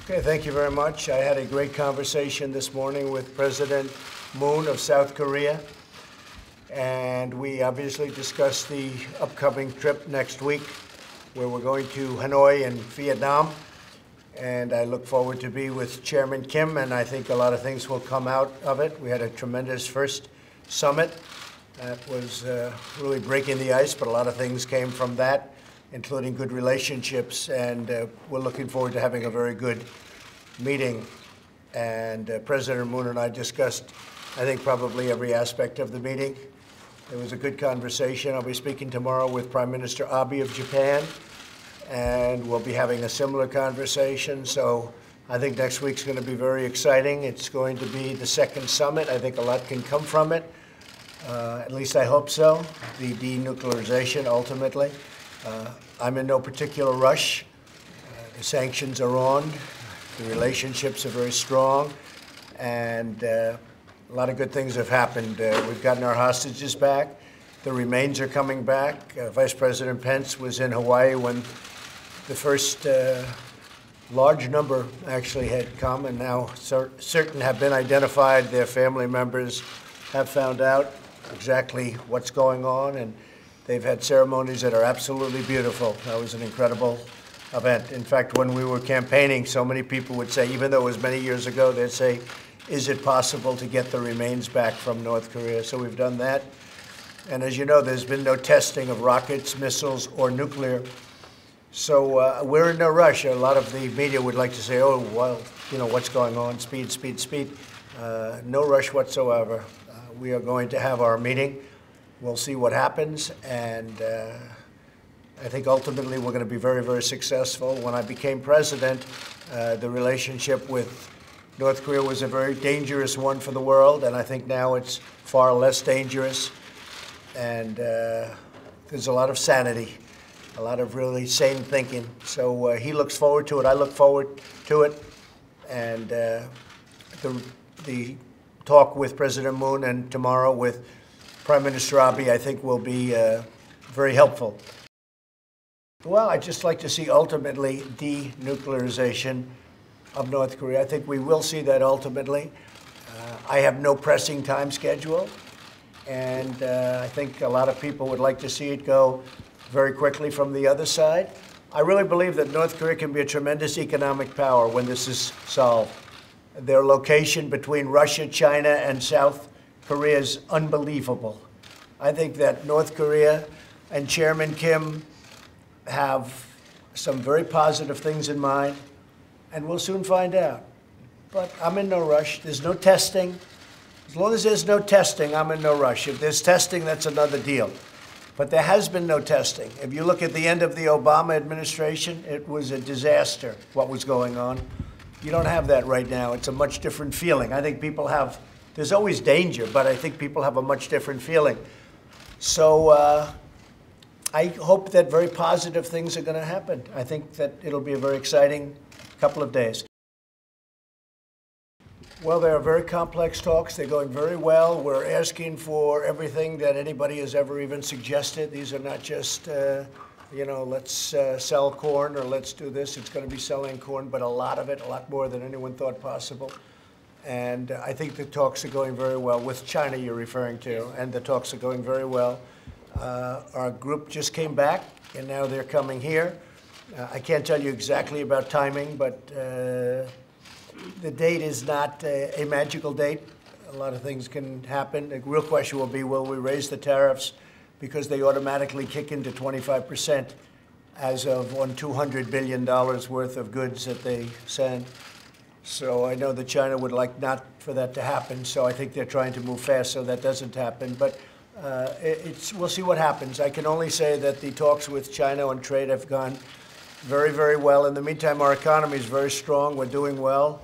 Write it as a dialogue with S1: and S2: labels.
S1: Okay, thank you very much. I had a great conversation this morning with President Moon of South Korea, and we obviously discussed the upcoming trip next week, where we're going to Hanoi and Vietnam. And I look forward to be with Chairman Kim, and I think a lot of things will come out of it. We had a tremendous first summit that was really breaking the ice, but a lot of things came from that, including good relationships, and we're looking forward to having a very good meeting. And President Moon and I discussed, I think, probably every aspect of the meeting. It was a good conversation. I'll be speaking tomorrow with Prime Minister Abe of Japan, and we'll be having a similar conversation. So I think next week's going to be very exciting. It's going to be the second summit. I think a lot can come from it. At least I hope so. The denuclearization, ultimately. I'm in no particular rush. The sanctions are on. The relationships are very strong. And a lot of good things have happened. We've gotten our hostages back. The remains are coming back. Vice President Pence was in Hawaii when the first large number actually had come, and now certain have been identified. Their family members have found out exactly what's going on, and they've had ceremonies that are absolutely beautiful. That was an incredible event. In fact, when we were campaigning, so many people would say, even though it was many years ago, they'd say, is it possible to get the remains back from North Korea? So we've done that. And as you know, there's been no testing of rockets, missiles, or nuclear. So we're in no rush. A lot of the media would like to say, oh, well, you know, what's going on? Speed, speed, speed. No rush whatsoever. We are going to have our meeting. We'll see what happens. And I think ultimately we're going to be very, very successful. When I became president, the relationship with North Korea was a very dangerous one for the world. And I think now it's far less dangerous. And there's a lot of sanity, a lot of really sane thinking. So he looks forward to it. I look forward to it. And the talk with President Moon and tomorrow with Prime Minister Abe, I think, will be very helpful. Well, I'd just like to see ultimately denuclearization of North Korea. I think we will see that ultimately. I have no pressing time schedule. And I think a lot of people would like to see it go very quickly from the other side. I really believe that North Korea can be a tremendous economic power when this is solved. Their location between Russia, China, and South Korea is unbelievable. I think that North Korea and Chairman Kim have some very positive things in mind, and we'll soon find out. But I'm in no rush. There's no testing. As long as there's no testing, I'm in no rush. If there's testing, that's another deal. But there has been no testing. If you look at the end of the Obama administration, it was a disaster, what was going on. You don't have that right now. It's a much different feeling. I think people have, there's always danger, but I think people have a much different feeling. So I hope that very positive things are going to happen. I think that it'll be a very exciting couple of days. Well, they are very complex talks. They're going very well. We're asking for everything that anybody has ever even suggested. These are not just, you know, let's sell corn or let's do this. It's going to be selling corn, but a lot of it, a lot more than anyone thought possible. And I think the talks are going very well. With China, you're referring to, and the talks are going very well. Our group just came back, and now they're coming here. I can't tell you exactly about timing, but the date is not a magical date. A lot of things can happen. The real question will be, will we raise the tariffs? Because they automatically kick into 25% as of on $200 billion worth of goods that they send. So I know that China would like not for that to happen. So I think they're trying to move fast so that doesn't happen. But we'll see what happens. I can only say that the talks with China on trade have gone very, very well. In the meantime, our economy is very strong. We're doing well.